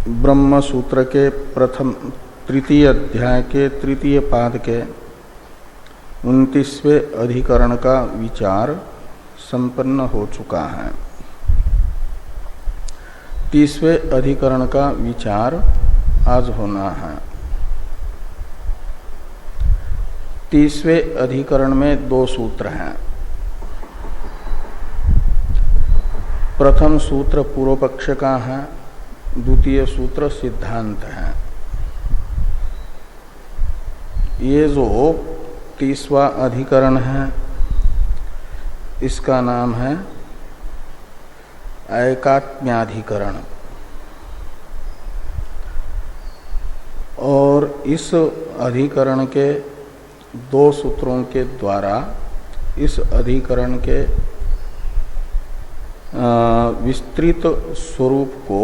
ब्रह्म सूत्र के तृतीय अध्याय के तृतीय पाद के 29वें अधिकरण का विचार संपन्न हो चुका है। 30वें अधिकरण का विचार आज होना है। 30वें अधिकरण में दो सूत्र हैं। प्रथम सूत्र पूर्व पक्ष का है, द्वितीय सूत्र सिद्धांत है। ये जो 30वां अधिकरण है इसका नाम है ऐकात्म्याधिकरण। और इस अधिकरण के दो सूत्रों के द्वारा इस अधिकरण के विस्तृत स्वरूप को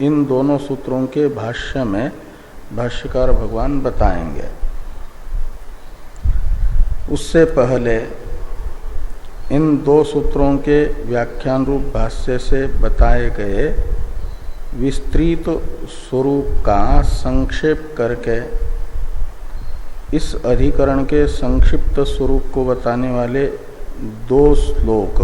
इन दोनों सूत्रों के भाष्य में भाष्यकार भगवान बताएंगे। उससे पहले इन दो सूत्रों के व्याख्यान रूप भाष्य से बताए गए विस्तृत स्वरूप का संक्षेप करके इस अधिकरण के संक्षिप्त स्वरूप को बताने वाले दो श्लोक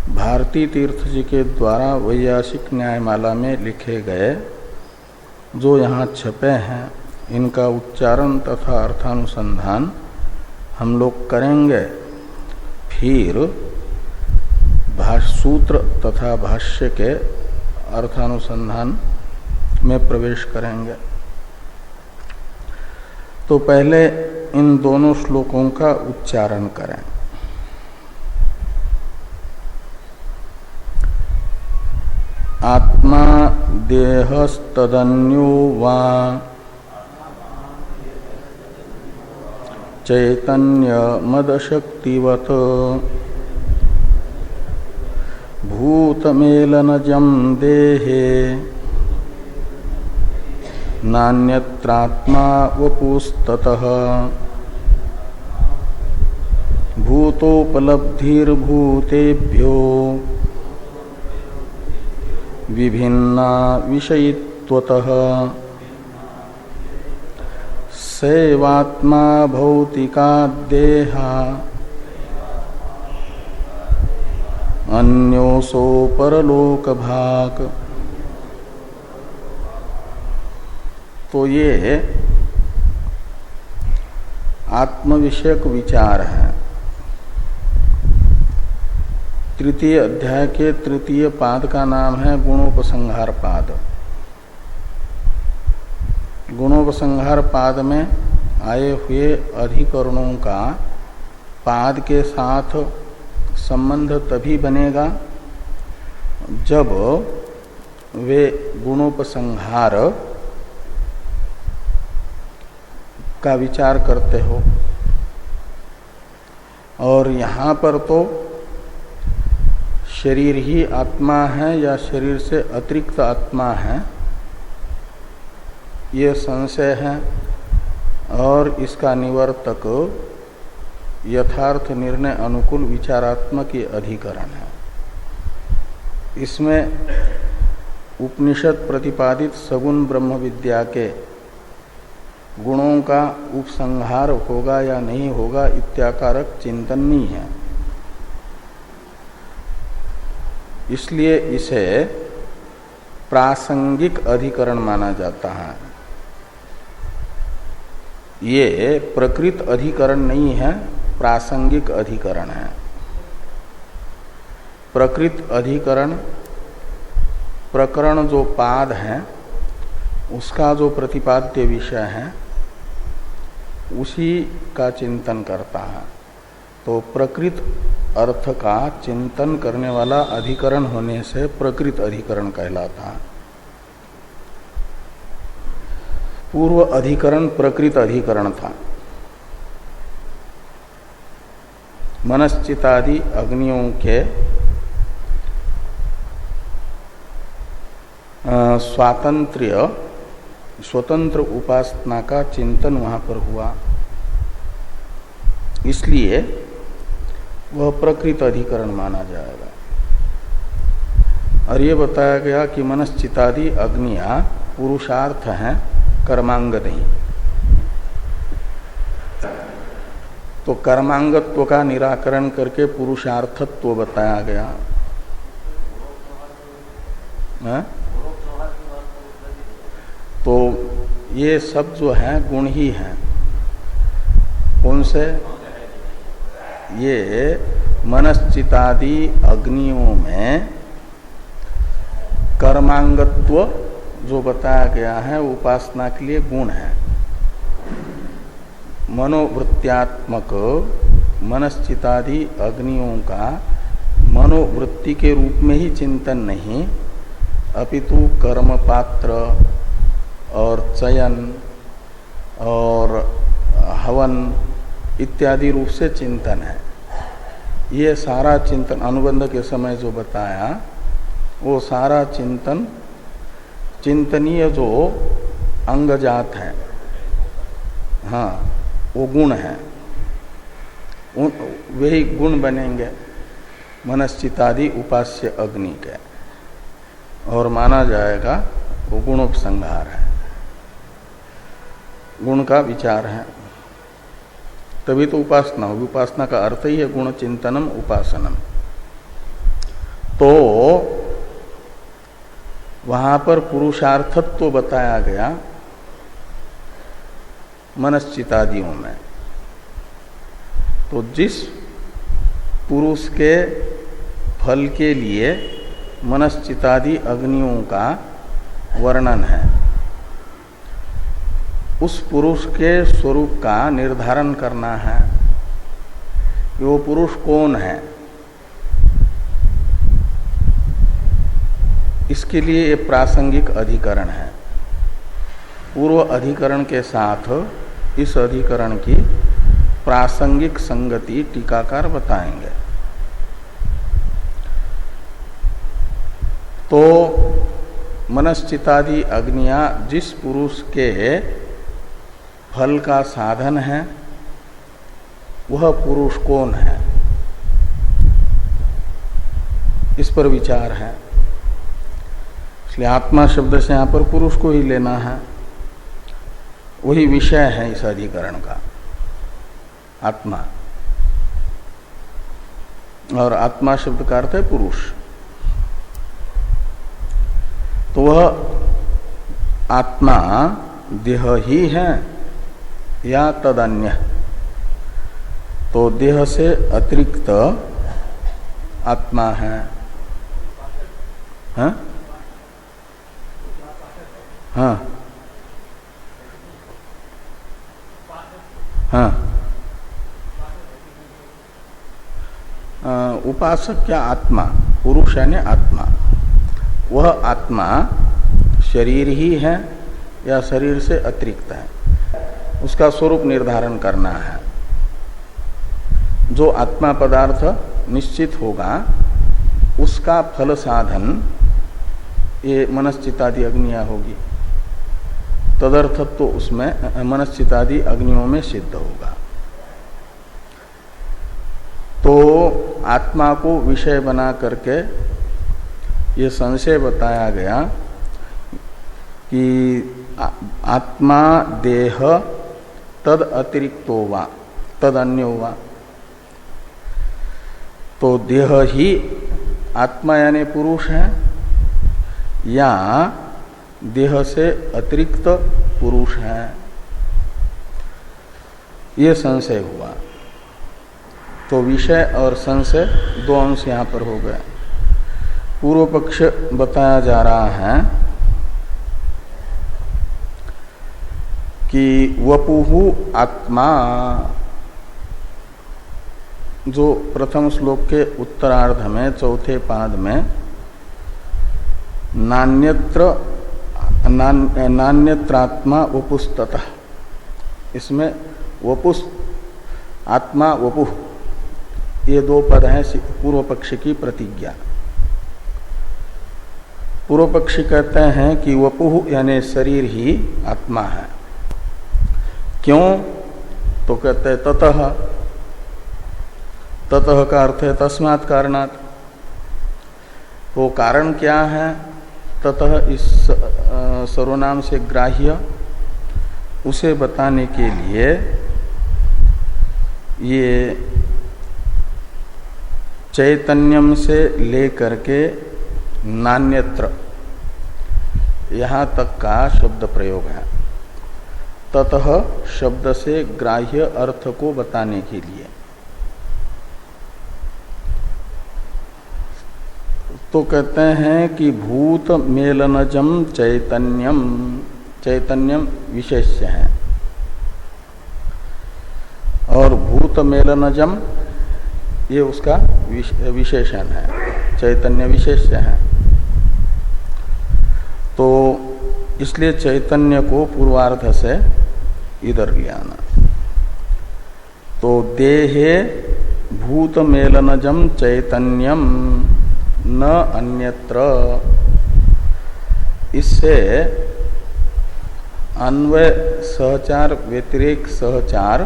भारती तीर्थ जी के द्वारा वैयासिक न्यायमाला में लिखे गए जो यहाँ छपे हैं, इनका उच्चारण तथा अर्थानुसंधान हम लोग करेंगे। फिर सूत्र तथा भाष्य के अर्थानुसंधान में प्रवेश करेंगे। तो पहले इन दोनों श्लोकों का उच्चारण करें। आत्मा देहस्तदन्यो वा चैतन्य मदशक्तिवत् भूतमेलनजं देहे नान्यत्रात्मा वपुस्ततः भूतोपलब्धिर्भूतेभ्यो विभिन्ना विषयित्वतः सैवात्मा भौतिका देहा अन्योसो परलोकभाक्। तो ये आत्मविषयक विचार है। तृतीय अध्याय के तृतीय पाद का नाम है गुणोपसंहार पाद। गुणोपसंहार पाद में आए हुए अधिकरणों का पाद के साथ संबंध तभी बनेगा जब वे गुणोपसंहार का विचार करते हो। और यहाँ पर तो शरीर ही आत्मा है या शरीर से अतिरिक्त आत्मा है, ये संशय है। और इसका निवर्तक यथार्थ निर्णय अनुकूल विचारात्मक ये अधिकरण है। इसमें उपनिषद प्रतिपादित सगुण ब्रह्म विद्या के गुणों का उपसंहार होगा या नहीं होगा इत्याकारक चिंतन नहीं है। इसलिए इसे प्रासंगिक अधिकरण माना जाता है। ये प्रकृत अधिकरण नहीं है, प्रासंगिक अधिकरण है। प्रकृत अधिकरण प्रकरण जो पाद है उसका जो प्रतिपाद्य विषय है उसी का चिंतन करता है। तो प्रकृत अर्थ का चिंतन करने वाला अधिकरण होने से प्रकृत अधिकरण कहलाता है। पूर्व अधिकरण प्रकृत अधिकरण था। मनश्चितादि अग्नियों के स्वतंत्र उपासना का चिंतन वहां पर हुआ, इसलिए वह प्रकृत अधिकरण माना जाएगा। और ये बताया गया कि मनश्चितादि अग्नियां पुरुषार्थ हैं, कर्मांग नहीं। तो कर्मांगत्व का निराकरण करके पुरुषार्थत्व बताया गया है? तो ये सब जो है गुण ही हैं। कौन से? ये मनश्चितादि अग्नियों में कर्मांगत्व जो बताया गया है उपासना के लिए गुण है। मनोवृत्त्यात्मक मनश्चितादि अग्नियों का मनोवृत्ति के रूप में ही चिंतन नहीं, अपितु कर्म पात्र और चयन और हवन इत्यादि रूप से चिंतन है। ये सारा चिंतन अनुबंध के समय जो बताया वो सारा चिंतन चिंतनीय जो अंगजात है, हाँ वो गुण है, वही गुण बनेंगे मनश्चितादि उपास्य अग्नि के, और माना जाएगा वो गुणोपसंहार है, गुण का विचार है, तभी तो उपासना होगी। उपासना का अर्थ ही है गुण चिंतनम उपासनम। तो वहां पर पुरुषार्थत्व बताया गया मनश्चितादियों में। तो जिस पुरुष के फल के लिए मनश्चितादि अग्नियों का वर्णन है, उस पुरुष के स्वरूप का निर्धारण करना है कि वो पुरुष कौन है। इसके लिए ये प्रासंगिक अधिकरण है। पूर्व अधिकरण के साथ इस अधिकरण की प्रासंगिक संगति टीकाकार बताएंगे। तो मनश्चितादि अग्नियां जिस पुरुष के फल का साधन है वह पुरुष कौन है, इस पर विचार है। इसलिए आत्मा शब्द से यहाँ पर पुरुष को ही लेना है, वही विषय है इस अधिकरण का, आत्मा। और आत्मा शब्द का अर्थ है पुरुष। तो वह आत्मा देह ही है या तदन्य? तो देह से अतिरिक्त आत्मा है, हाँ? हाँ हाँ। उपासक क्या? आत्मा, पुरुष यानी आत्मा। वह आत्मा शरीर ही है या शरीर से अतिरिक्त है, उसका स्वरूप निर्धारण करना है। जो आत्मा पदार्थ निश्चित होगा उसका फल साधन ये मनश्चितादि अग्नियां होगी। तदर्थत्व तो उसमें मनश्चितादि अग्नियों में सिद्ध होगा। तो आत्मा को विषय बना करके ये संशय बताया गया कि आत्मा देह तद अतिरिक्तो वा तद अन्यो वा। तो देह ही आत्मा यानी पुरुष है या देह से अतिरिक्त पुरुष है, ये संशय हुआ। तो विषय और संशय दो अंश यहाँ पर हो गए। पूर्व पक्ष बताया जा रहा है कि वपुहु आत्मा, जो प्रथम श्लोक के उत्तरार्ध में चौथे पाद में नान्यत्रात्मा वपुस्ततः, इसमें वपुस् आत्मा वपुः, ये दो पद हैं पूर्व पक्ष की प्रतिज्ञा। पूर्व पक्षी कहते हैं कि वपुः यानी शरीर ही आत्मा है। क्यों? तो कहते हैं ततः, ततः का अर्थ है तस्मात् कारणात्। तो कारण क्या है? ततः इस सर्वनाम से ग्राह्य उसे बताने के लिए ये चैतन्यम से लेकर के नान्यत्र यहाँ तक का शब्द प्रयोग है। ततः शब्द से ग्राह्य अर्थ को बताने के लिए। तो कहते हैं कि भूत मेलनजम चैतन्यम, चैतन्यम विशेष्य है और भूत मेलनजम ये उसका विशेषण है, चैतन्य विशेष्य है। तो इसलिए चैतन्य को पूर्वार्ध से इधर ले आना। तो देहे भूत मेलनजम चैतन्यम न अन्यत्र, इससे अन्वय सहचार व्यतिरेक सहचार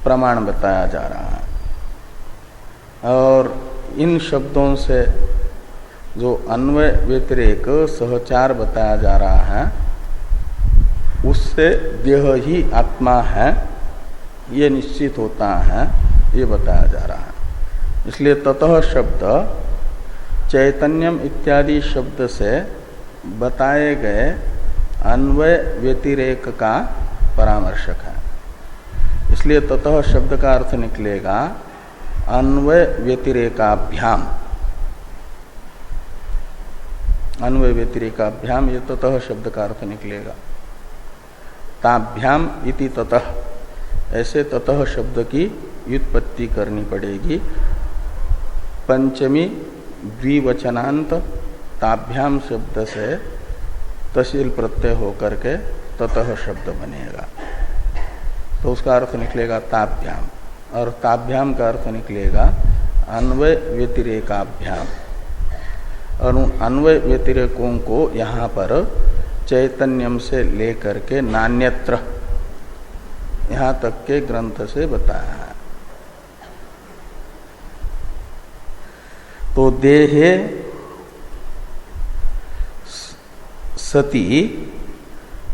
प्रमाण बताया जा रहा है। और इन शब्दों से जो अन्वय व्यतिरेक सहचार बताया जा रहा है उससे देह ही आत्मा है ये निश्चित होता है, ये बताया जा रहा है। इसलिए ततः शब्द चैतन्यम इत्यादि शब्द से बताए गए अन्वय व्यतिरेक का परामर्शक है। इसलिए ततः शब्द का अर्थ निकलेगा अन्वय व्यतिरेकाभ्याम, अन्वय व्यतिरेकाभ्याम ये ततः शब्द का अर्थ निकलेगा। ताभ्याम इति ततः, ऐसे ततः शब्द की व्युत्पत्ति करनी पड़ेगी। पंचमी द्विवचनांत ताभ्याम शब्द से तहसील प्रत्यय होकर के ततः शब्द बनेगा, तो उसका अर्थ निकलेगा ताभ्याम, और ताभ्याम का अर्थ निकलेगा अन्वय व्यतिरेकाभ्याम। और अन्वय व्यतिरेकों को यहाँ पर चैतन्यम से लेकर के नान्यत्र यहाँ तक के ग्रंथ से बताया है। तो देहे सति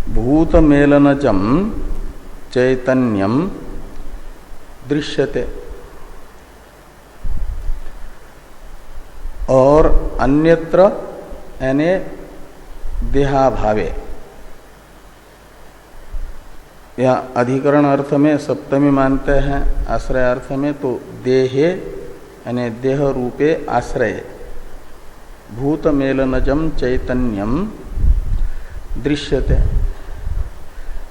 भूत मेलनजम चैतन्यम दृश्यते, और अन्यत्र यानी देहाभावे, या अधिकरण अर्थ में सप्तमी मानते हैं, आश्रय अर्थ में तो देहे यानी देह रूपे आश्रय भूत मेलनजम चैतन्यम दृश्यते,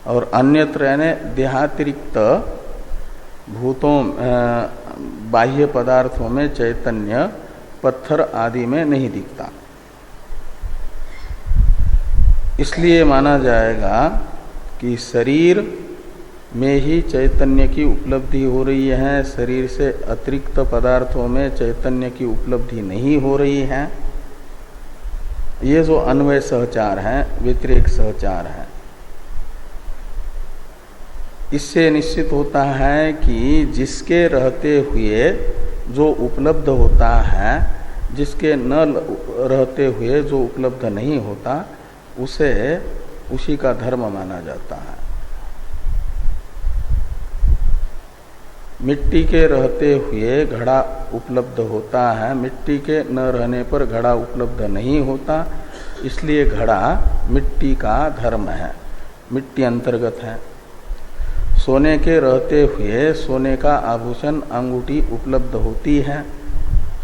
और अन्यत्र यानी देहातिरिक्त भूतों बाह्य पदार्थों में चैतन्य पत्थर आदि में नहीं दिखता। इसलिए माना जाएगा कि शरीर में ही चैतन्य की उपलब्धि हो रही है, शरीर से अतिरिक्त पदार्थों में चैतन्य की उपलब्धि नहीं हो रही है। ये जो अन्वय सहचार है, व्यतिरेक सहचार है, इससे निश्चित होता है कि जिसके रहते हुए जो उपलब्ध होता है, जिसके न रहते हुए जो उपलब्ध नहीं होता, उसे उसी का धर्म माना जाता है। मिट्टी के रहते हुए घड़ा उपलब्ध होता है, मिट्टी के न रहने पर घड़ा उपलब्ध नहीं होता, इसलिए घड़ा मिट्टी का धर्म है, मिट्टी अंतर्गत है। सोने के रहते हुए सोने का आभूषण अंगूठी उपलब्ध होती है,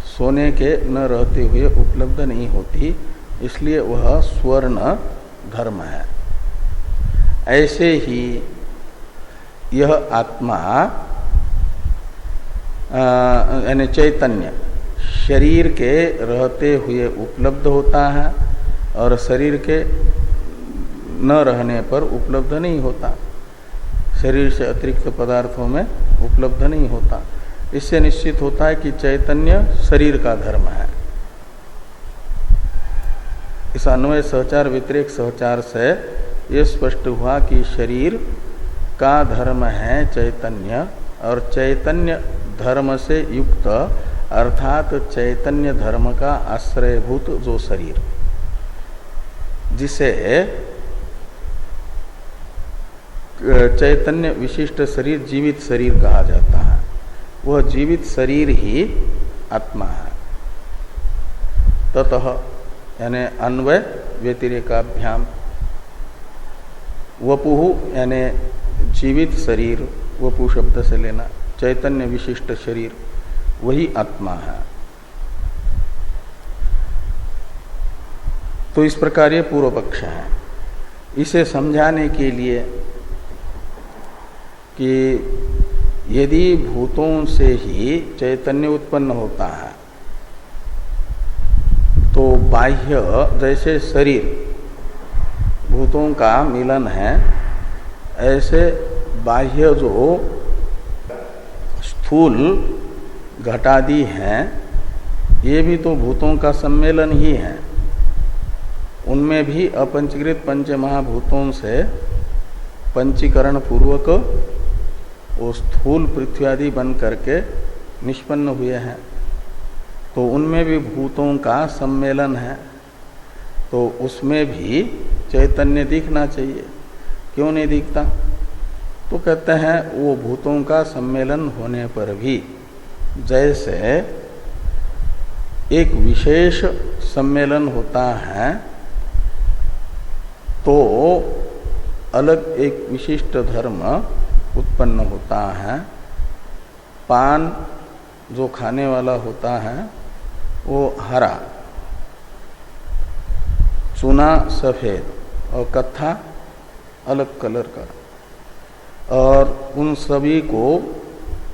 सोने के न रहते हुए उपलब्ध नहीं होती, इसलिए वह स्वर्ण धर्म है। ऐसे ही यह आत्मा यानी चैतन्य शरीर के रहते हुए उपलब्ध होता है और शरीर के न रहने पर उपलब्ध नहीं होता, शरीर से अतिरिक्त पदार्थों में उपलब्ध नहीं होता। इससे निश्चित होता है कि चैतन्य शरीर का धर्म है। इस अन्वय सहचार व्यतिरेक सहचार से ये स्पष्ट हुआ कि शरीर का धर्म है चैतन्य, और चैतन्य धर्म से युक्त अर्थात चैतन्य धर्म का आश्रयभूत जो शरीर, जिसे चैतन्य विशिष्ट शरीर जीवित शरीर कहा जाता है, वह जीवित शरीर ही आत्मा है। ततः यानी अन्वय व्यतिरेकाभ्याम, वपुः यानी जीवित शरीर, वपु शब्द से लेना, चैतन्य विशिष्ट शरीर वही आत्मा है। तो इस प्रकार ये पूर्व पक्ष है। इसे समझाने के लिए कि यदि भूतों से ही चैतन्य उत्पन्न होता है तो बाह्य, जैसे शरीर भूतों का मिलन है, ऐसे बाह्य जो स्थूल घटादि हैं ये भी तो भूतों का सम्मेलन ही है। उनमें भी अपंचीकृत पंच महाभूतों से पंचीकरण पूर्वक वो स्थूल पृथ्वी आदि बन करके निष्पन्न हुए हैं, तो उनमें भी भूतों का सम्मेलन है। तो उसमें भी चैतन्य दिखना चाहिए, क्यों नहीं दिखता? तो कहते हैं वो भूतों का सम्मेलन होने पर भी जैसे एक विशेष सम्मेलन होता है तो अलग एक विशिष्ट धर्म उत्पन्न होता है। पान जो खाने वाला होता है वो हरा, चूना सफेद और कत्था अलग कलर का, और उन सभी को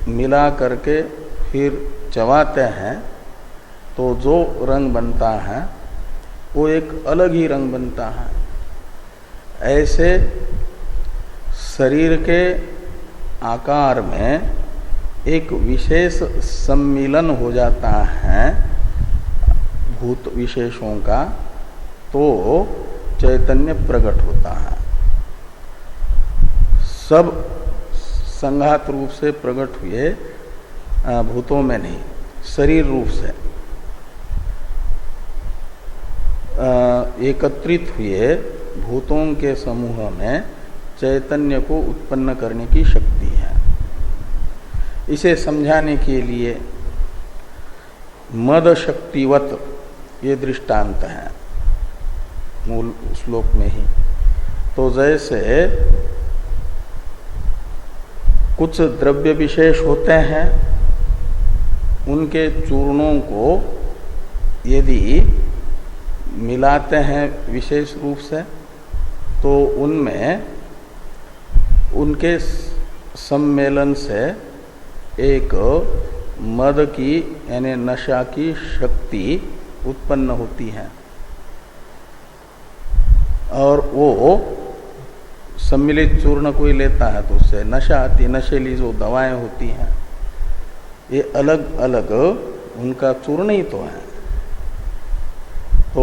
मिला करके फिर चबाते हैं तो जो रंग बनता है वो एक अलग ही रंग बनता है। ऐसे शरीर के आकार में एक विशेष सम्मिलन हो जाता है भूत विशेषों का, तो चैतन्य प्रकट होता है। सब संघात रूप से प्रकट हुए भूतों में नहीं, शरीर रूप से एकत्रित हुए भूतों के समूह में चैतन्य को उत्पन्न करने की शक्ति है। इसे समझाने के लिए मद शक्तिवत ये दृष्टांत है मूल श्लोक में ही। तो जैसे कुछ द्रव्य विशेष होते हैं, उनके चूर्णों को यदि मिलाते हैं विशेष रूप से तो उनमें उनके सम्मेलन से एक मद की यानी नशा की शक्ति उत्पन्न होती है, और वो सम्मिलित चूर्ण कोई लेता है तो उससे नशा आती। नशेली जो दवाएं होती हैं ये अलग अलग उनका चूर्ण ही तो है, तो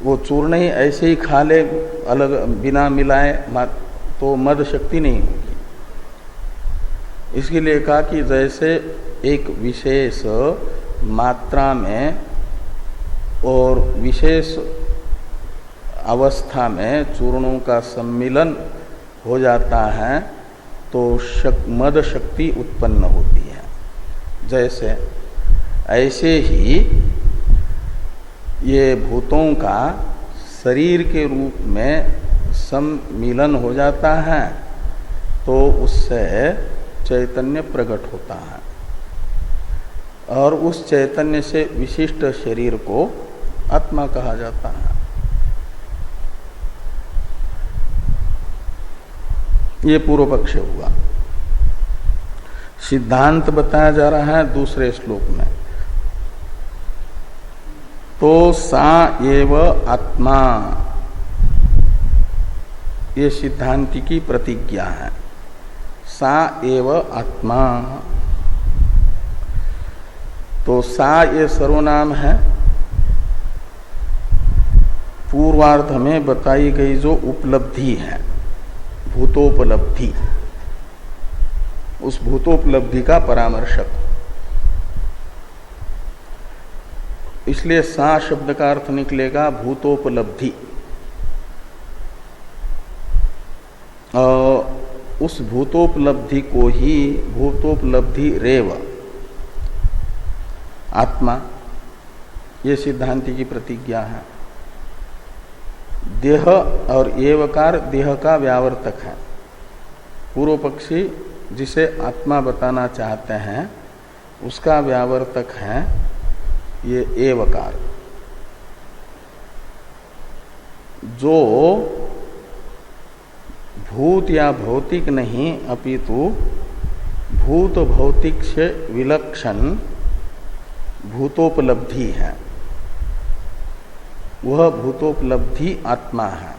वो चूर्ण ही ऐसे ही खा ले अलग बिना मिलाए तो मद शक्ति नहीं होगी। इसके लिए कहा कि जैसे एक विशेष मात्रा में और विशेष अवस्था में चूर्णों का सम्मिलन हो जाता है तो मद शक्ति उत्पन्न होती है। जैसे ऐसे ही ये भूतों का शरीर के रूप में सम्मिलन हो जाता है तो उससे चैतन्य प्रकट होता है, और उस चैतन्य से विशिष्ट शरीर को आत्मा कहा जाता है। ये पूर्व पक्ष हुआ। सिद्धांत बताया जा रहा है दूसरे श्लोक में। तो सा एव आत्मा, ये सिद्धांति की प्रतिज्ञा है। सा एव आत्मा, तो सा ये सर्वनाम है। पूर्वार्ध में बताई गई जो उपलब्धि है, भूतोपलब्धि, उस भूतोपलब्धि का परामर्शक इसलिए सा शब्द का अर्थ निकलेगा भूतोपलब्धि। उस भूतोपलब्धि को ही भूतोपलब्धि रेव आत्मा, ये सिद्धांति की प्रतिज्ञा है। देह और एवकार देह का व्यावर्तक है। पूर्व पक्षी जिसे आत्मा बताना चाहते हैं उसका व्यावर्तक है ये एवकार, जो भूत या भौतिक नहीं अपितु भूत भौतिक से विलक्षण भूतोपलब्धि है। वह भूतोपलब्धि आत्मा है।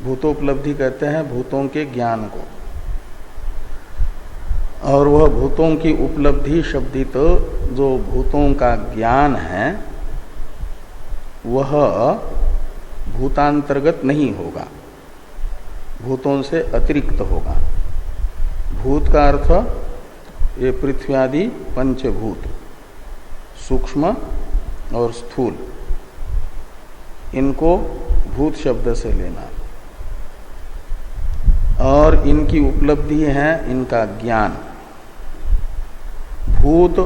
भूतोपलब्धि कहते हैं भूतों के ज्ञान को, और वह भूतों की उपलब्धि शब्दित जो भूतों का ज्ञान है वह भूतांतर्गत नहीं होगा, भूतों से अतिरिक्त होगा। भूत का अर्थ ये पृथ्वी आदि पंचभूत, सूक्ष्म और स्थूल, इनको भूत शब्द से लेना, और इनकी उपलब्धि है इनका ज्ञान। भूत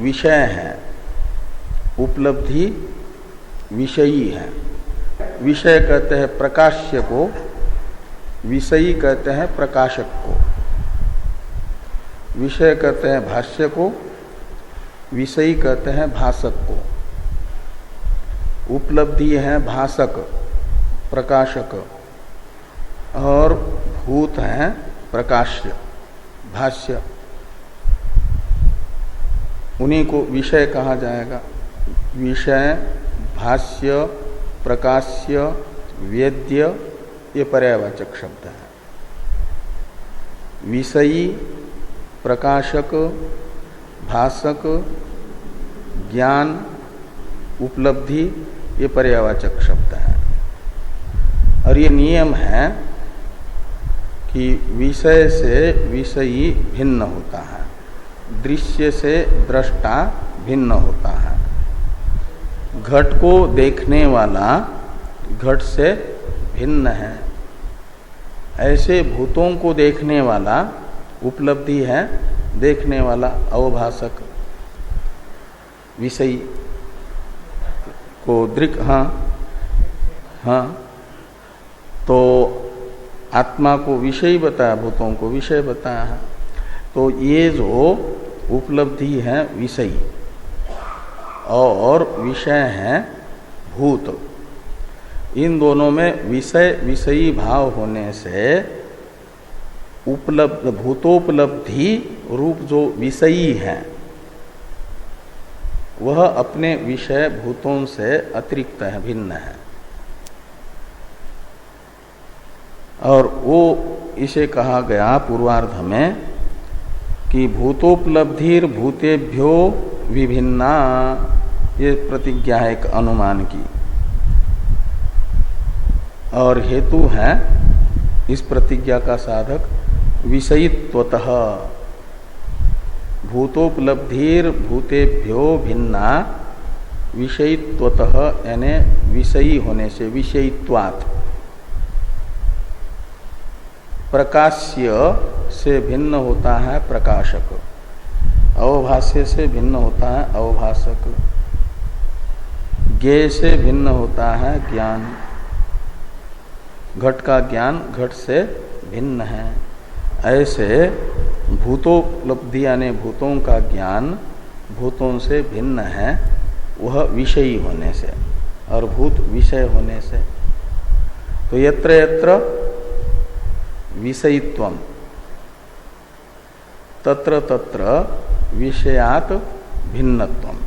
विषय है, उपलब्धि विषयी है। विषय कहते हैं प्रकाश्य को, विषयी कहते हैं प्रकाशक को। विषय कहते हैं भाष्य को, विषयी कहते हैं भासक को। उपलब्धि है भासक, प्रकाशक, और भूत है प्रकाश्य, भाष्य। उन्हीं को विषय कहा जाएगा। विषय, भाष्य, प्रकाश्य, वेद्य, ये पर्यायवाचक शब्द है। विषयी, प्रकाशक, भासक, ज्ञान, उपलब्धि, ये पर्यायवाचक शब्द है। और ये नियम है कि विषय से विषयी भिन्न होता है, दृश्य से दृष्टा भिन्न होता है। घट को देखने वाला घट से भिन्न है। ऐसे भूतों को देखने वाला उपलब्धि है देखने वाला अवभासक, विषयी को दृक्। हाँ, तो आत्मा को विषय बताया, भूतों को विषय बताया है। तो ये जो उपलब्धि है विषयी और विषय है भूत, इन दोनों में विषय विषयी भाव होने से उपलब्ध भूतोपलब्धि रूप जो विषयी है वह अपने विषय भूतों से अतिरिक्त है, भिन्न है। और वो इसे कहा गया पूर्वार्ध में कि भूतोपलब्धिर भूतेभ्यो विभिन्ना, ये प्रतिज्ञा है एक अनुमान की। और हेतु है इस प्रतिज्ञा का साधक विषयित्वतः, भूतोपलब्धिर भूतेभ्यो भिन्ना विषयित्वतः, यानी विषयी होने से, विषयित्वात्। प्रकाश्य से भिन्न होता है प्रकाशक, अवभाष्य से भिन्न होता है अवभाषक, ज्ञेय से भिन्न होता है ज्ञान। घट का ज्ञान घट से भिन्न है। ऐसे भूतोपलब्धि यानी भूतों का ज्ञान भूतों से भिन्न है, वह विषयी होने से, और भूत विषय होने से। तो यत्र यत्र विषयित्वम तत्र तत्र विषयात भिन्नत्वम,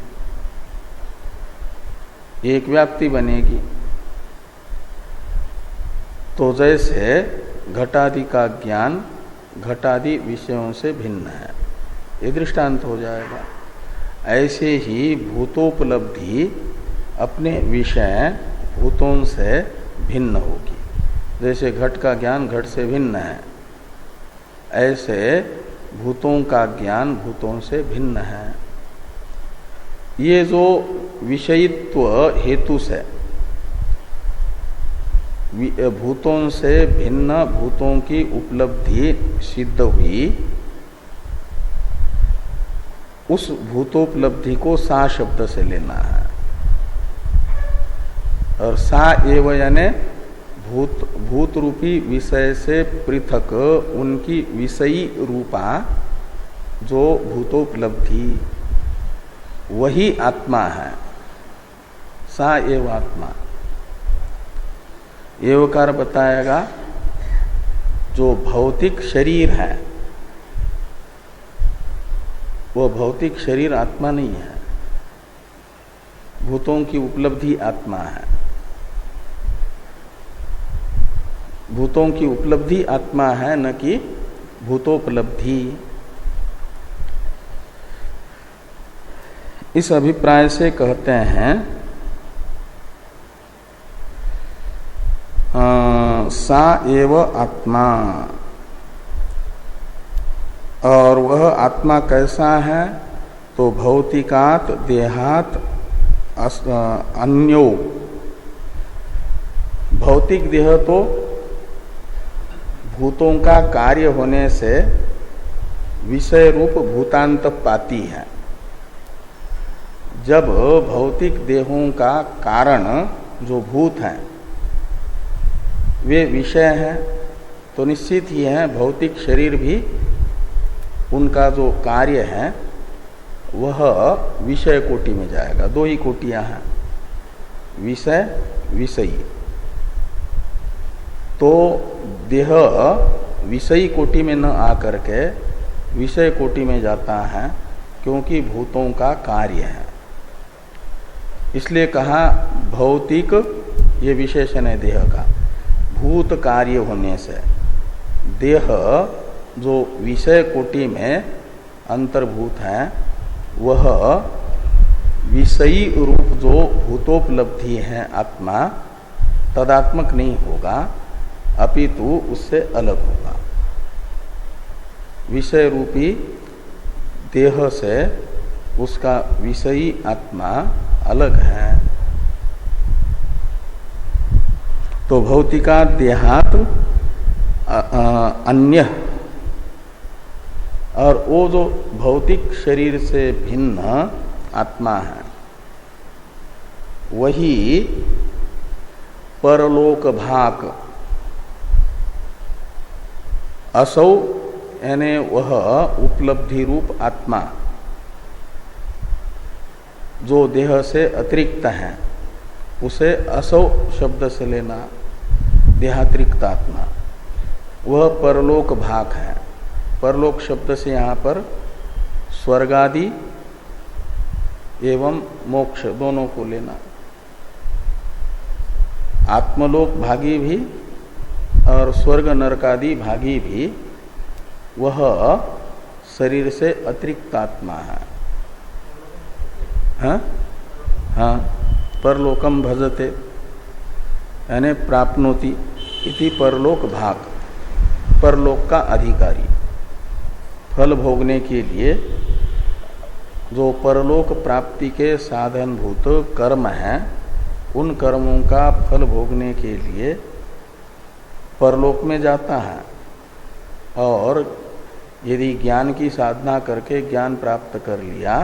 एक व्याप्ति बनेगी। तो जैसे घटादि का ज्ञान घटादि विषयों से भिन्न है, ये दृष्टांत हो जाएगा। ऐसे ही भूतोपलब्धि अपने विषय भूतों से भिन्न होगी। जैसे घट का ज्ञान घट से भिन्न है, ऐसे भूतों का ज्ञान भूतों से भिन्न है। ये जो विषयित्व हेतु से भूतों से भिन्न भूतों की उपलब्धि सिद्ध हुई, उस भूतोपलब्धि को सा शब्द से लेना है। और सा एव यानी भूत रूपी विषय से पृथक उनकी विषयी रूपा जो भूतोपलब्धि वही आत्मा है। सा एव आत्मा एवकार बताएगा जो भौतिक शरीर है वो भौतिक शरीर आत्मा नहीं है, भूतों की उपलब्धि आत्मा है। भूतों की उपलब्धि आत्मा है, न कि भूतोपलब्धि। इस अभिप्राय से कहते हैं सा एव आत्मा। और वह आत्मा कैसा है? तो भौतिकात देहात अन्यो। भौतिक देह तो भूतों का कार्य होने से विषय रूप भूतांत पाती है। जब भौतिक देहों का कारण जो भूत हैं वे विषय हैं, तो निश्चित ही है भौतिक शरीर भी उनका जो कार्य है वह विषय कोटि में जाएगा। दो ही कोटियां हैं, विषय विषयी। तो देह विषयी कोटि में न आकर के विषय कोटि में जाता है, क्योंकि भूतों का कार्य है। इसलिए कहा भौतिक, ये विशेषण है देह का। भूत कार्य होने से देह जो विषय कोटि में अंतर्भूत है वह विषयी रूप जो भूतोपलब्धि है आत्मा तदात्मक नहीं होगा, अपितु उससे अलग होगा। विषय रूपी देह से उसका विषयी आत्मा अलग है। तो भौतिका देहात अन्य, और वो जो भौतिक शरीर से भिन्न आत्मा है वही परलोक भाग असौ, यानी वह उपलब्धि रूप आत्मा जो देह से अतिरिक्त है उसे असौ शब्द से लेना, देहातिरिक्त आत्मा, वह परलोक भाग है। परलोक शब्द से यहाँ पर स्वर्गादि एवं मोक्ष दोनों को लेना। आत्मलोक भागी भी और स्वर्ग नरकादि भागी भी वह शरीर से अतिरिक्त आत्मा है। हाँ हाँ, परलोकम भजते यानी प्राप्नोति इति परलोक भाग, परलोक का अधिकारी। फल भोगने के लिए जो परलोक प्राप्ति के साधनभूत कर्म हैं उन कर्मों का फल भोगने के लिए परलोक में जाता है। और यदि ज्ञान की साधना करके ज्ञान प्राप्त कर लिया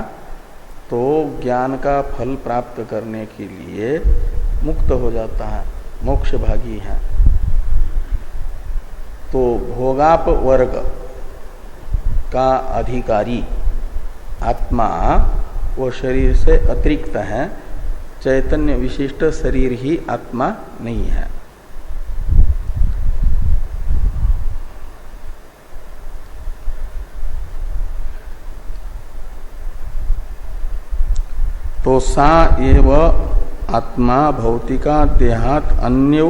तो ज्ञान का फल प्राप्त करने के लिए मुक्त हो जाता है, मोक्ष भागी है। तो भोगाप वर्ग का अधिकारी आत्मा वो शरीर से अतिरिक्त है, चैतन्य विशिष्ट शरीर ही आत्मा नहीं है। तो सा एव आत्मा भौतिका देहात अन्यो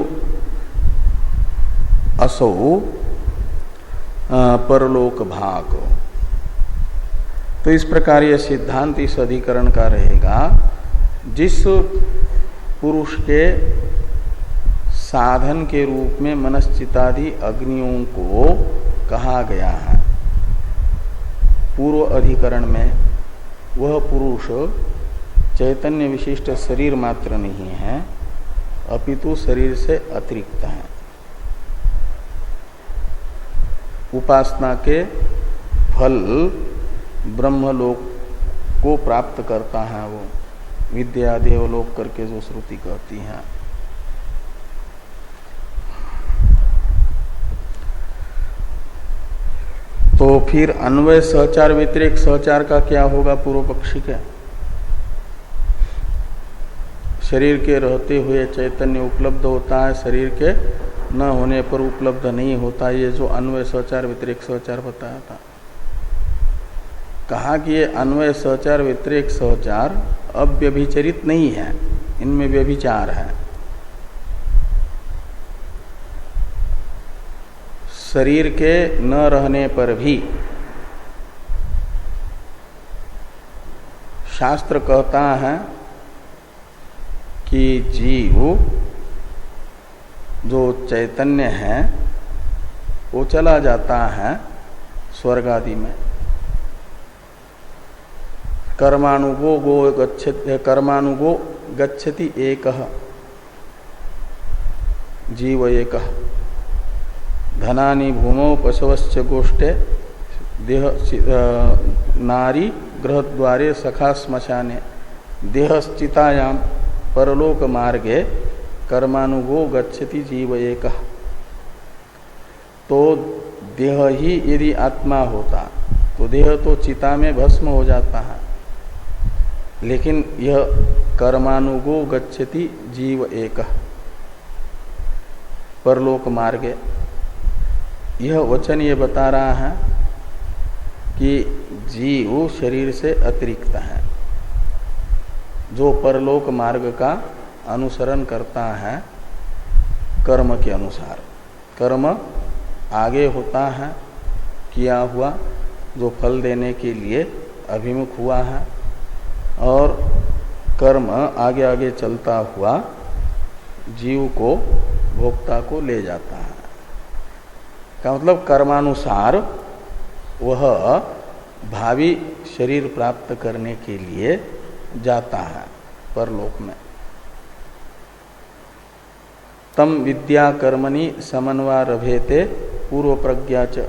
असौ परलोक भाग। तो इस प्रकार यह सिद्धांत इस अधिकरण का रहेगा। जिस पुरुष के साधन के रूप में मनश्चितादि अग्नियों को कहा गया है पूर्व अधिकरण में, वह पुरुष चैतन्य विशिष्ट शरीर मात्र नहीं है, अपितु शरीर से अतिरिक्त है। उपासना के फल ब्रह्मलोक को प्राप्त करता है वो, विद्या देवलोक करके जो श्रुति कहती है। तो फिर अन्वय सहचार व्यतिरेक सहचार का क्या होगा पूर्व पक्षी के? शरीर के रहते हुए चैतन्य उपलब्ध होता है, शरीर के न होने पर उपलब्ध नहीं होता, ये जो अन्वय सहचार व्यतिरेक सहचार बताया था। कहा कि ये अन्वय सहचार व्यतिरेक सहचार अव्यभिचरित नहीं है, इनमें व्यभिचार है। शरीर के न रहने पर भी शास्त्र कहता है कि जीव जो चैतन्य है वो चला जाता है स्वर्ग आदि में। कर्मानुगो गच्छति एकः जीव एकः धनानि भूमौ पशवश्च गोष्ठे देह नारी गृहद्वारे सखा श्मशाने देहश्चितायां परलोक मार्गे कर्मानुगो गच्छति जीव एकः। तो देह ही यदि आत्मा होता तो देह तो चिता में भस्म हो जाता है, लेकिन यह कर्मानुगो गच्छति जीव एकः परलोक मार्गे। यह वचन ये बता रहा है कि जीव शरीर से अतिरिक्त है, जो परलोक मार्ग का अनुसरण करता है कर्म के अनुसार। कर्म आगे होता है किया हुआ, जो फल देने के लिए अभिमुख हुआ है, और कर्म आगे आगे चलता हुआ जीव को भोक्ता को ले जाता है। का मतलब कर्मानुसार वह भावी शरीर प्राप्त करने के लिए जाता है परलोक में। तम विद्या कर्मणि समन्वारभेते पूर्व प्रज्ञा च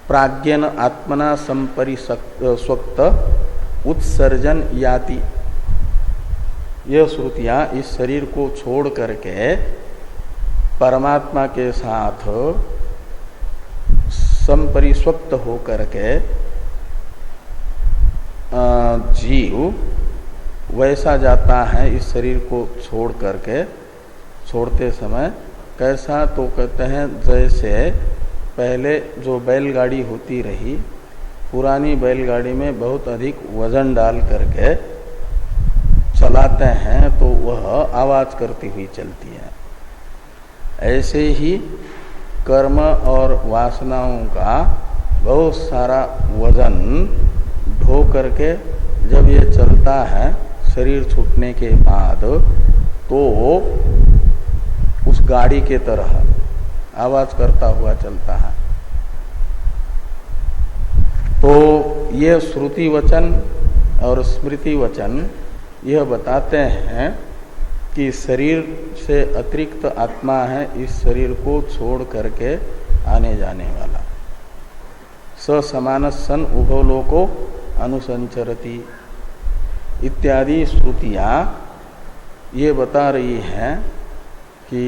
प्राज्ञन आत्मना संपरिस्वक्त उत्सर्जन याति। यह श्रुतियां इस शरीर को छोड़ करके परमात्मा के साथ संपरिस्वक्त होकर के जीव वैसा जाता है इस शरीर को छोड़ करके। छोड़ते समय कैसा? तो कहते हैं जैसे पहले जो बैलगाड़ी होती रही, पुरानी बैलगाड़ी में बहुत अधिक वजन डाल करके चलाते हैं तो वह आवाज करती हुई चलती है। ऐसे ही कर्म और वासनाओं का बहुत सारा वजन ढो करके जब ये चलता है शरीर छूटने के बाद, तो उस गाड़ी के तरह आवाज करता हुआ चलता है। तो ये श्रुति वचन और स्मृति वचन यह बताते हैं कि शरीर से अतिरिक्त आत्मा है इस शरीर को छोड़ करके आने जाने वाला। स समान सन उभो लोको अनुसंचरति इत्यादि श्रुतियां ये बता रही हैं कि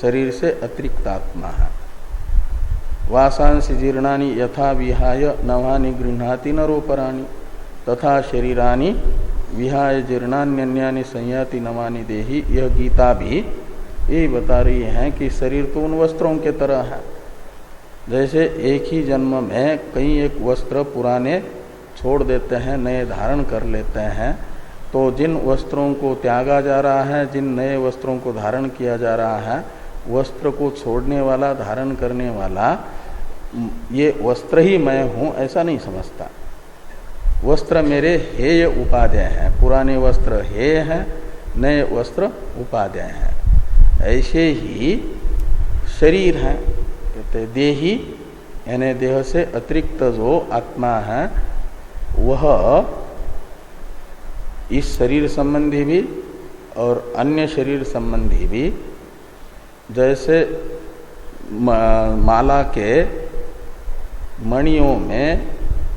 शरीर से अतिरिक्त आत्मा है। वासांसि जीर्णानि यथा विहाय नवानि गृह्णाति नरोपराणि तथा शरीरानि विहाय जीर्णान्यन्यानि संयाति नवानि देहि। यह गीता भी ये बता रही है कि शरीर तो उन वस्त्रों के तरह है। जैसे एक ही जन्म में कई एक वस्त्र पुराने छोड़ देते हैं, नए धारण कर लेते हैं, तो जिन वस्त्रों को त्यागा जा रहा है, जिन नए वस्त्रों को धारण किया जा रहा है, वस्त्र को छोड़ने वाला, धारण करने वाला ये वस्त्र ही मैं हूँ ऐसा नहीं समझता। वस्त्र मेरे हेय उपादेय हैं, पुराने वस्त्र हेय हैं, नए वस्त्र उपादेय हैं। ऐसे ही शरीर है, कहते देही यानी देह से अतिरिक्त जो आत्मा है वह इस शरीर संबंधी भी और अन्य शरीर संबंधी भी, जैसे माला के मणियों में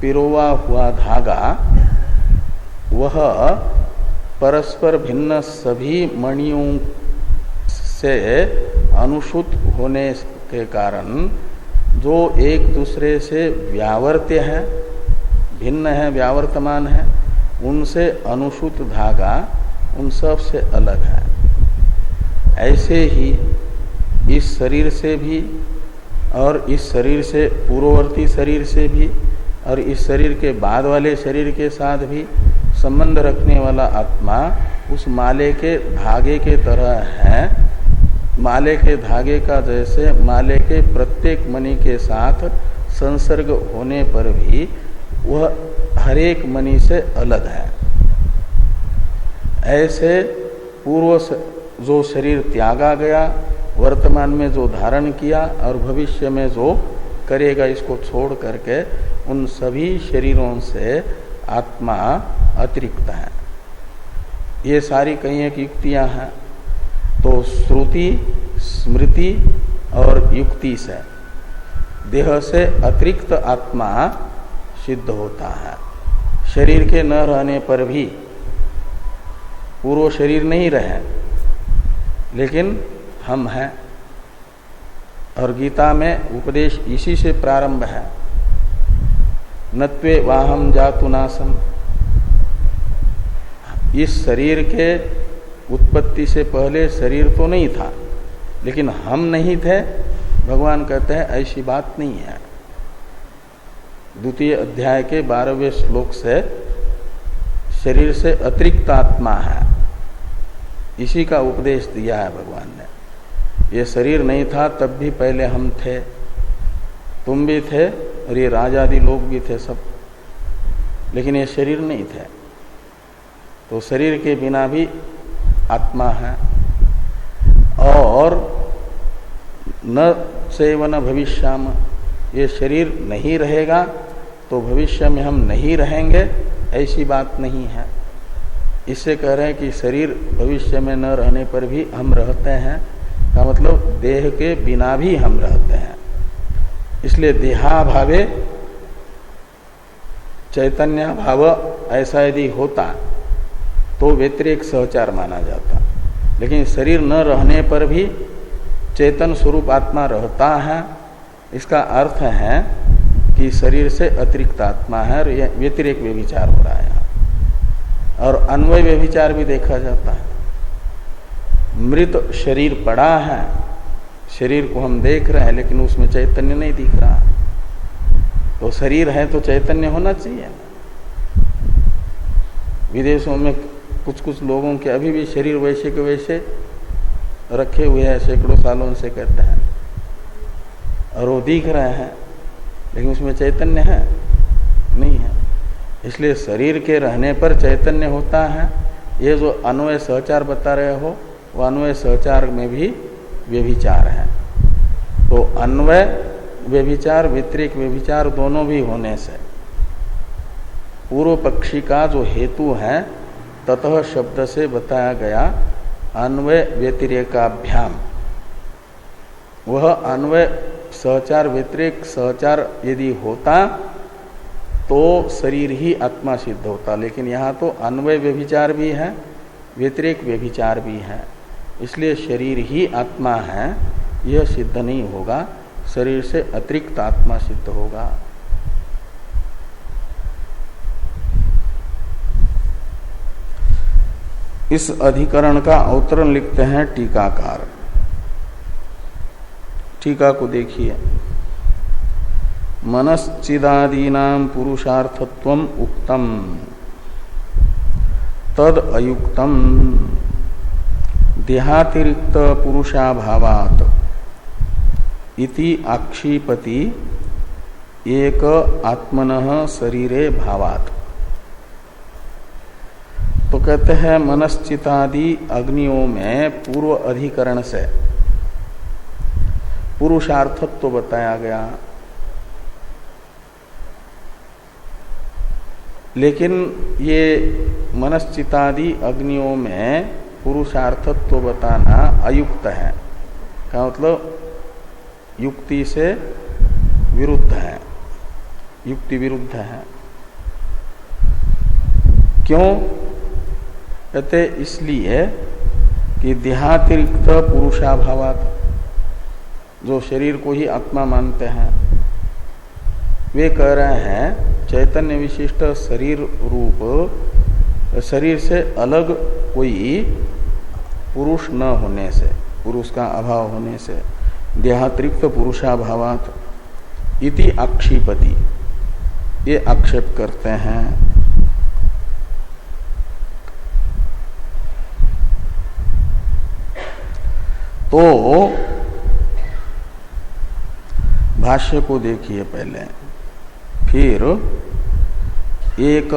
पिरोवा हुआ धागा वह परस्पर भिन्न सभी मणियों से अनुसूत होने के कारण जो एक दूसरे से व्यावर्त्य है, भिन्न है, व्यावर्तमान है, उनसे अनुसूत धागा उन सब से अलग है। ऐसे ही इस शरीर से भी और इस शरीर से पूर्ववर्ती शरीर से भी और इस शरीर के बाद वाले शरीर के साथ भी संबंध रखने वाला आत्मा उस माले के धागे के तरह है। माले के धागे का जैसे माले के प्रत्येक मणि के साथ संसर्ग होने पर भी वह हर एक मणि से अलग है। ऐसे पूर्व जो शरीर त्यागा गया, वर्तमान में जो धारण किया और भविष्य में जो करेगा, इसको छोड़ करके उन सभी शरीरों से आत्मा अतिरिक्त है। ये सारी कई एक युक्तियां हैं। तो श्रुति, स्मृति और युक्ति से देह से अतिरिक्त आत्मा सिद्ध होता है। शरीर के न रहने पर भी, पूर्व शरीर नहीं रहे लेकिन हम हैं। और गीता में उपदेश इसी से प्रारंभ है, नत्वे वाहम जातु नासम। इस शरीर के उत्पत्ति से पहले शरीर तो नहीं था, लेकिन हम नहीं थे। भगवान कहते हैं ऐसी बात नहीं है। द्वितीय अध्याय के 12वें श्लोक से शरीर से अतिरिक्त आत्मा है, इसी का उपदेश दिया है भगवान ने। ये शरीर नहीं था तब भी पहले हम थे, तुम भी थे और ये राजादि लोग भी थे सब, लेकिन ये शरीर नहीं थे। तो शरीर के बिना भी आत्मा है। और न सेवन भविष्याम, ये शरीर नहीं रहेगा तो भविष्य में हम नहीं रहेंगे, ऐसी बात नहीं है। इससे कह रहे हैं कि शरीर भविष्य में न रहने पर भी हम रहते हैं, का मतलब देह के बिना भी हम रहते हैं। इसलिए देहाभावे चैतन्य भाव ऐसा यदि होता तो व्यतिरेक सहचार माना जाता, लेकिन शरीर न रहने पर भी चेतन स्वरूप आत्मा रहता है। इसका अर्थ है कि शरीर से अतिरिक्त आत्मा है और यह व्यतिरेक व्यभिचार हो रहा है। और अन्वय व्यभिचार भी देखा जाता है। मृत शरीर पड़ा है, शरीर को हम देख रहे हैं लेकिन उसमें चैतन्य नहीं दिख रहा, तो शरीर है तो चैतन्य होना चाहिए ना। विदेशों में कुछ कुछ लोगों के अभी भी शरीर वैसे के वैसे रखे हुए हैं, सैकड़ों सालों से कहते हैं, और वो दिख रहे हैं लेकिन उसमें चैतन्य है नहीं है। इसलिए शरीर के रहने पर चैतन्य होता है। ये जो अन्वय सहचार बता रहे हो, वो अन्वय सहचार में भी व्यभिचार है। तो अन्वय व्यभिचार, व्यतिरेक व्यभिचार दोनों भी होने से पूर्व पक्षी का जो हेतु है ततः शब्द से बताया गया अन्वय व्यतिरेकाभ्याम, वह अन्वय सहचार व्यतिरेक सहचार यदि होता तो शरीर ही आत्मा सिद्ध होता। लेकिन यहाँ तो अन्वय व्यभिचार भी है, व्यतिरेक व्यभिचार भी है, इसलिए शरीर ही आत्मा है यह सिद्ध नहीं होगा, शरीर से अतिरिक्त आत्मा सिद्ध होगा। इस अधिकरण का अवतरण लिखते हैं टीकाकार। टीका को देखिए, मनश्चिदादीनां पुरुषार्थत्वम उक्तम तद अयुक्तम देहातिरिक्त पुरुषाभावात् इति आक्षिपति एक आत्मनः शरीरे भावात्। तो कहते हैं मनश्चितादि अग्नियों में पूर्व अधिकरण से पुरुषार्थत्व तो बताया गया। लेकिन ये मनश्चितादि अग्नियों में पुरुषार्थत्व बताना अयुक्त है। का मतलब युक्ति से विरुद्ध है, युक्ति विरुद्ध है। क्यों कहते? इसलिए कि देहातिरिक्त पुरुषाभावात, जो शरीर को ही आत्मा मानते हैं, वे कह रहे हैं चैतन्य विशिष्ट शरीर रूप शरीर से अलग कोई पुरुष न होने से, पुरुष का अभाव होने से, देहातिरिक्त पुरुषाभावात इति आक्षिपति, ये आक्षेप करते हैं। तो भाष्य को देखिए पहले, फिर एक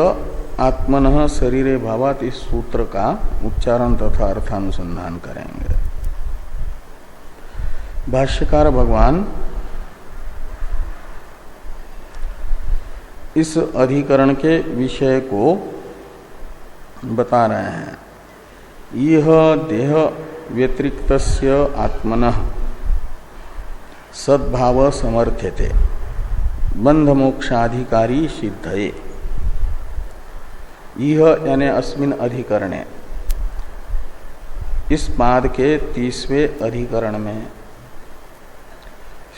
आत्मनः शरीरे भावात इस सूत्र का उच्चारण तथा अर्थानुसंधान करेंगे। भाष्यकार भगवान इस अधिकरण के विषय को बता रहे हैं। यह देह व्यतिरिक्तस्य आत्मनः सद्भाव समर्थ्यते बंध मोक्षाधिकारी सिद्धये। यह यानी अस्मिन अधिकरणे, इस पाद के 30वें अधिकरण में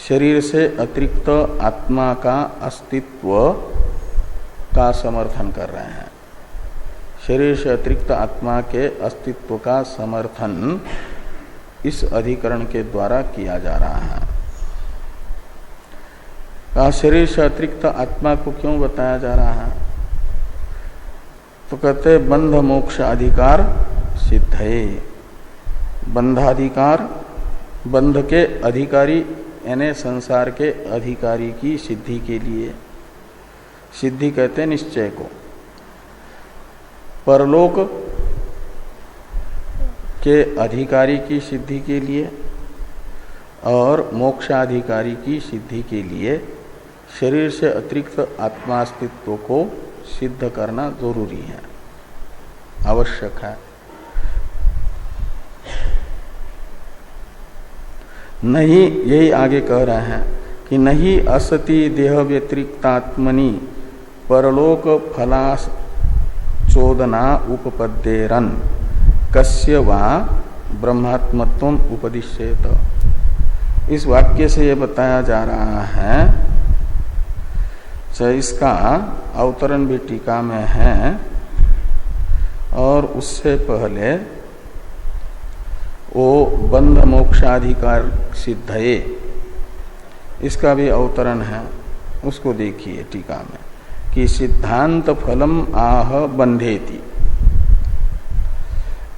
शरीर से अतिरिक्त आत्मा का अस्तित्व का समर्थन कर रहे हैं। शरीर से अतिरिक्त आत्मा के अस्तित्व का समर्थन इस अधिकरण के द्वारा किया जा रहा है। शरीर से अतिरिक्त आत्मा को क्यों बताया जा रहा है? तो कहते बंध मोक्ष अधिकार सिद्ध है। बंधाधिकार, बंध के अधिकारी यानी संसार के अधिकारी की सिद्धि के लिए, सिद्धि कहते हैं निश्चय को, परलोक के अधिकारी की सिद्धि के लिए और मोक्षाधिकारी की सिद्धि के लिए शरीर से अतिरिक्त आत्मास्तित्व को सिद्ध करना जरूरी है, आवश्यक है। नहीं, यही आगे कह रहे हैं कि नहीं असति देह व्यतिरिक्तात्मनि परलोक फलास चोदना उपपद्येरन कस्य वा ब्रह्मात्मत्वम उपदिश्येत। इस वाक्य से यह बताया जा रहा है, इसका अवतरण भी टीका में है और उससे पहले वो बंध मोक्षाधिकार सिद्धये, इसका भी अवतरण है, उसको देखिए टीका में कि सिद्धांत फलम आह बंधेति।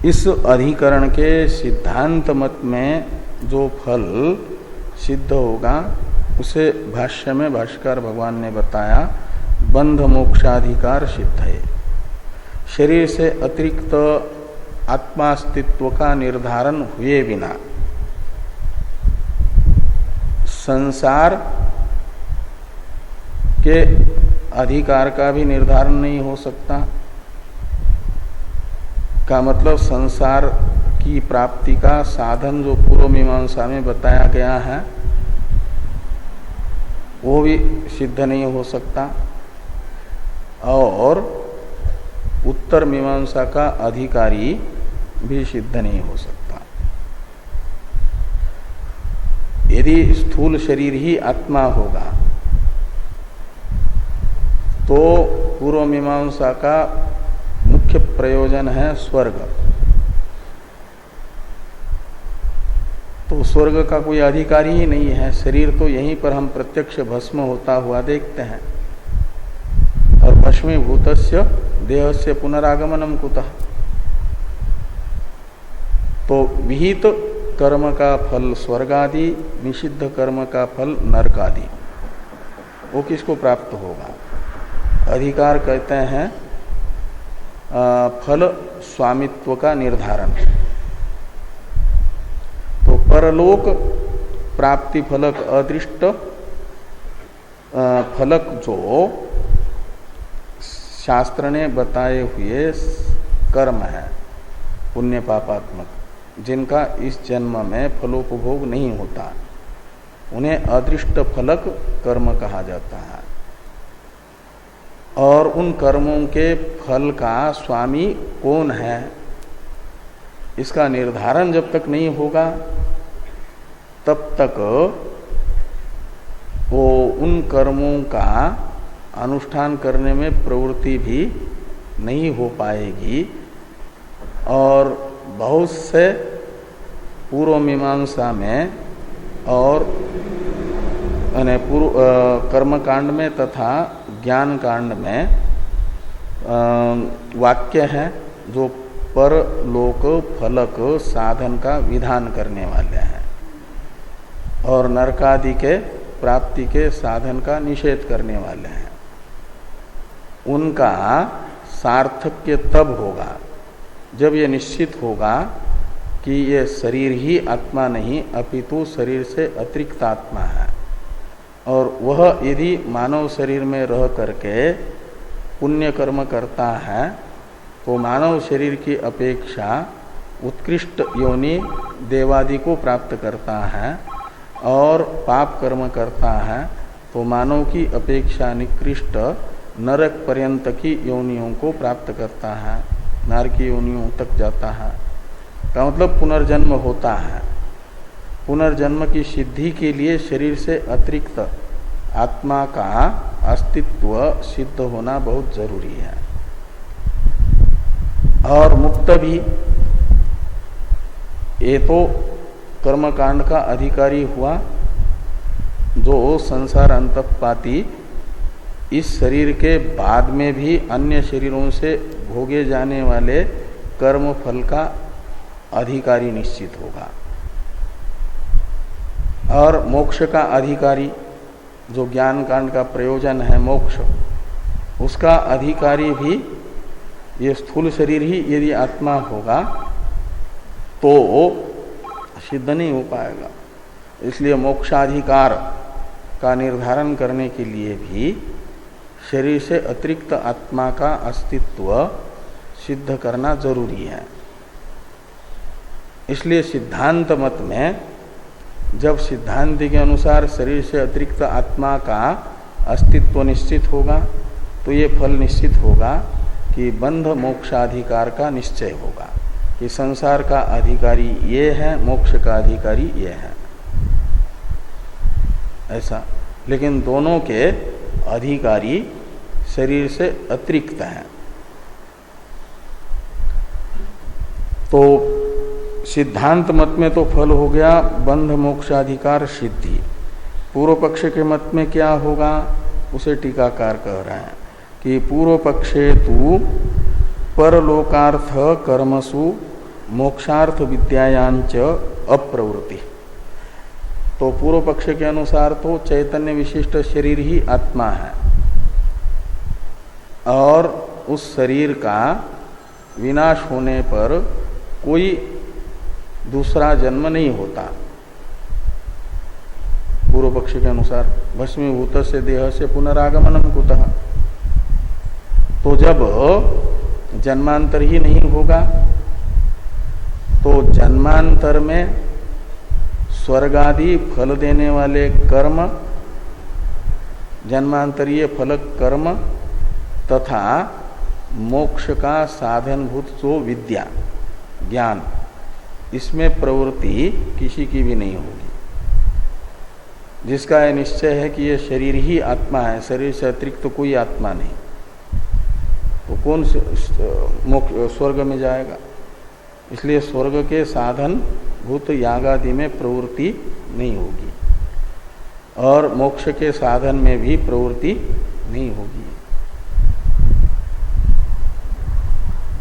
इस अधिकरण के सिद्धांत मत में जो फल सिद्ध होगा उसे भाष्य में भाष्यकार भगवान ने बताया बंध मोक्षाधिकार सिद्ध है। शरीर से अतिरिक्त आत्मास्तित्व का निर्धारण हुए बिना संसार के अधिकार का भी निर्धारण नहीं हो सकता। का मतलब संसार की प्राप्ति का साधन जो पूर्व मीमांसा में बताया गया है वो भी सिद्ध नहीं हो सकता और उत्तर मीमांसा का अधिकारी भी सिद्ध नहीं हो सकता। यदि स्थूल शरीर ही आत्मा होगा तो पूर्व मीमांसा का मुख्य प्रयोजन है स्वर्ग। तो स्वर्ग का कोई अधिकारी ही नहीं है। शरीर तो यहीं पर हम प्रत्यक्ष भस्म होता हुआ देखते हैं और भस्मीभूतस्य देहस्य पुनरागमनम कुतः। तो विहित कर्म का फल स्वर्ग आदि, निषिद्ध कर्म का फल नरक आदि, वो किसको प्राप्त होगा? अधिकार कहते हैं फल स्वामित्व का निर्धारण। तो परलोक प्राप्ति फलक अदृष्ट फलक जो शास्त्र ने बताए हुए कर्म है पुण्य पापात्मक, जिनका इस जन्म में फलोपभोग नहीं होता, उन्हें अदृष्ट फलक कर्म कहा जाता है। और उन कर्मों के फल का स्वामी कौन है, इसका निर्धारण जब तक नहीं होगा तब तक वो उन कर्मों का अनुष्ठान करने में प्रवृत्ति भी नहीं हो पाएगी। और बहुत से पूर्व मीमांसा में और कर्म कांड में तथा ज्ञान कांड में वाक्य हैं जो परलोक फलक साधन का विधान करने वाले हैं और नरकादि के प्राप्ति के साधन का निषेध करने वाले हैं। उनका सार्थक्य तब होगा जब ये निश्चित होगा कि ये शरीर ही आत्मा नहीं अपितु शरीर से अतिरिक्त आत्मा है, और वह यदि मानव शरीर में रह करके पुण्य कर्म करता है तो मानव शरीर की अपेक्षा उत्कृष्ट योनि देवादि को प्राप्त करता है, और पाप कर्म करता है तो मानव की अपेक्षा निकृष्ट नरक पर्यंत की योनियों को प्राप्त करता है, नरक की योनियों तक जाता है। का मतलब पुनर्जन्म होता है। पुनर्जन्म की सिद्धि के लिए शरीर से अतिरिक्त आत्मा का अस्तित्व सिद्ध होना बहुत जरूरी है। और मुक्त भी ये तो कर्मकांड का अधिकारी हुआ जो संसार अंतपाती इस शरीर के बाद में भी अन्य शरीरों से भोगे जाने वाले कर्म फल का अधिकारी निश्चित होगा। और मोक्ष का अधिकारी जो ज्ञान कांड का प्रयोजन है मोक्ष, उसका अधिकारी भी ये स्थूल शरीर ही यदि आत्मा होगा तो सिद्ध नहीं हो पाएगा। इसलिए मोक्षाधिकार का निर्धारण करने के लिए भी शरीर से अतिरिक्त आत्मा का अस्तित्व सिद्ध करना जरूरी है। इसलिए सिद्धांत मत में जब सिद्धांत के अनुसार शरीर से अतिरिक्त आत्मा का अस्तित्व निश्चित होगा तो ये फल निश्चित होगा कि बंध मोक्षाधिकार का निश्चय होगा कि संसार का अधिकारी ये है, मोक्ष का अधिकारी ये है, ऐसा। लेकिन दोनों के अधिकारी शरीर से अतिरिक्त हैं। तो सिद्धांत मत में तो फल हो गया बंध मोक्षाधिकार सिद्धि। पूर्व पक्ष के मत में क्या होगा उसे टीकाकार कह रहे हैं कि पूर्व पक्षे तु परलोकार्थ कर्मसु मोक्षार्थ विद्यायांच अप्रवृत्ति। तो पूर्व पक्ष के अनुसार तो चैतन्य विशिष्ट शरीर ही आत्मा है और उस शरीर का विनाश होने पर कोई दूसरा जन्म नहीं होता। पूर्व पक्ष के अनुसार भस्मीभूत से देह से पुनरागमनम कुतः, तो जब जन्मांतर ही नहीं होगा तो जन्मांतर में स्वर्गादि फल देने वाले कर्म, जन्मांतरीय फलक कर्म तथा मोक्ष का साधनभूत जो विद्या ज्ञान, इसमें प्रवृत्ति किसी की भी नहीं होगी। जिसका यह निश्चय है कि यह शरीर ही आत्मा है, शरीर से अतिरिक्त तो कोई आत्मा नहीं, तो कौन स्वर्ग में जाएगा। इसलिए स्वर्ग के साधन भूत यागादि में प्रवृत्ति नहीं होगी और मोक्ष के साधन में भी प्रवृत्ति नहीं होगी।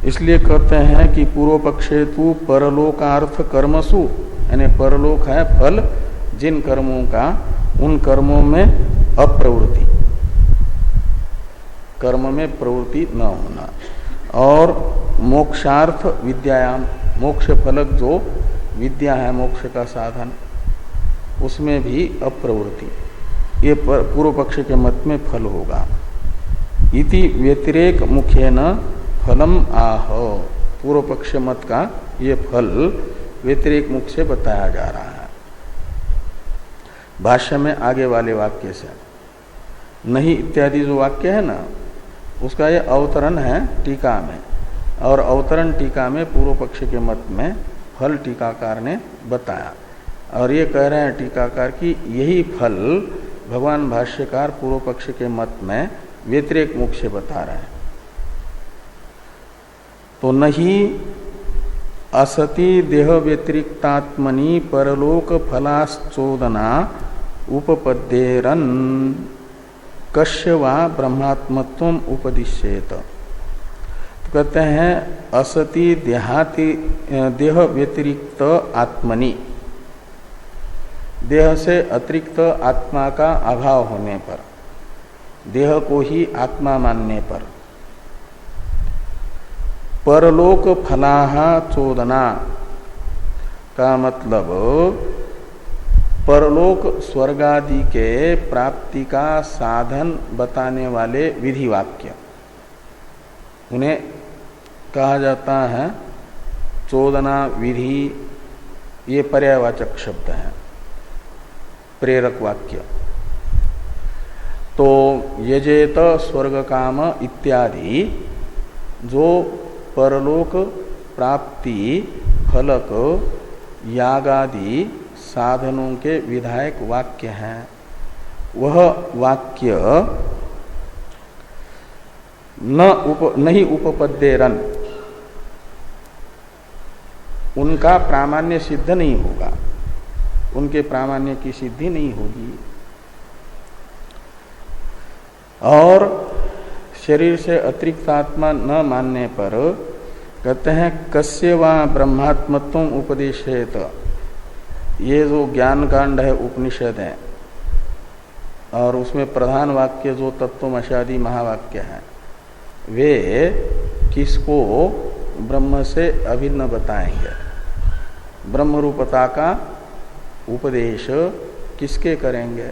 इसलिए कहते हैं कि पूर्व पक्षे तु परलोकार्थ कर्मसु, यानी परलोक है फल जिन कर्मों का, उन कर्मों में अप्रवृत्ति, कर्म में प्रवृत्ति न होना, और मोक्षार्थ विद्यायाम, मोक्ष फलक जो विद्या है मोक्ष का साधन, उसमें भी अप्रवृत्ति, ये पूर्व पक्ष के मत में फल होगा। इति व्यतिरेक मुखेन फलम आह। पूर्व पक्ष मत का ये फल व्यतिरेक मुख से बताया जा रहा है भाष्य में आगे वाले वाक्य से। नहीं इत्यादि जो वाक्य है ना, उसका ये अवतरण है टीका में, और अवतरण टीका में पूर्व पक्ष के मत में फल टीकाकार ने बताया। और ये कह रहे हैं टीकाकार कि यही फल भगवान भाष्यकार पूर्व पक्ष के मत में व्यतिरेक मुख से बता रहे हैं। तो नहीं असति देह व्यतिरिक्तात्मनि परलोक फलाश्चोदना उपपद्येरन कस्य वा ब्रह्मात्मत्वम उपदिश्येत। तो कहते हैं असति देह व्यतिरिक्त आत्मनि, देह से अतिरिक्त आत्मा का अभाव होने पर, देह को ही आत्मा मानने पर, परलोक फलाह चोदना का मतलब परलोक स्वर्गादि के प्राप्ति का साधन बताने वाले विधि वाक्य, उन्हें कहा जाता है चोदना विधि। ये पर्यायवाचक शब्द है, प्रेरक वाक्य। तो यजेत स्वर्ग काम इत्यादि जो परलोक प्राप्ति फलक यागादि साधनों के विधायक वाक्य हैं, वह वाक्य नहीं उपपद्येरन, उनका प्रामाण्य सिद्ध नहीं होगा, उनके प्रामाण्य की सिद्धि नहीं होगी। और शरीर से अतिरिक्त आत्मा न मानने पर कहते हैं कस्य वा ब्रह्मात्मत्वम उपदेशेत। ये जो ज्ञान कांड है उपनिषद है, और उसमें प्रधान वाक्य जो तत्वमशादि महावाक्य है, वे किसको ब्रह्म से अभिन्न बताएंगे? ब्रह्म रूपता का उपदेश किसके करेंगे?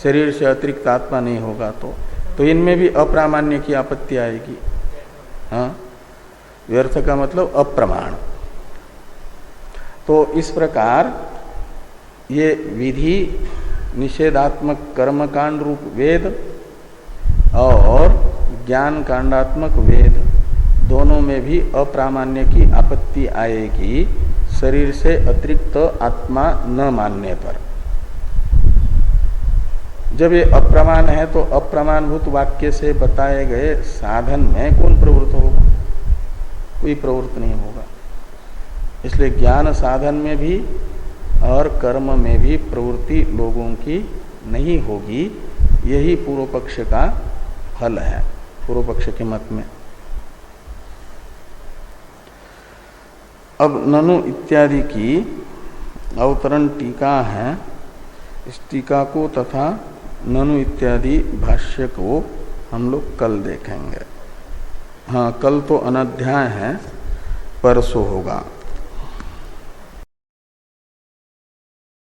शरीर से अतिरिक्त आत्मा नहीं होगा तो इनमें भी अप्रामाण्य की आपत्ति आएगी। हाँ, व्यर्थ का मतलब अप्रमाण। तो इस प्रकार ये विधि निषेधात्मक कर्मकांड रूप वेद और ज्ञान कांडात्मक वेद, दोनों में भी अप्रामाण्य की आपत्ति आएगी शरीर से अतिरिक्त आत्मा न मानने पर। जब ये अप्रमाण है तो अप्रमाणभूत वाक्य से बताए गए साधन में कौन प्रवृत्त होगा? कोई प्रवृत्त नहीं होगा। इसलिए ज्ञान साधन में भी और कर्म में भी प्रवृत्ति लोगों की नहीं होगी। यही पूर्व पक्ष का फल है, पूर्व पक्ष के मत में। अब ननु इत्यादि की अवतरण टीका है, इस टीका को तथा ननु इत्यादि भाष्य को हम लोग कल देखेंगे। हाँ, कल तो अनध्याय है, परसों होगा।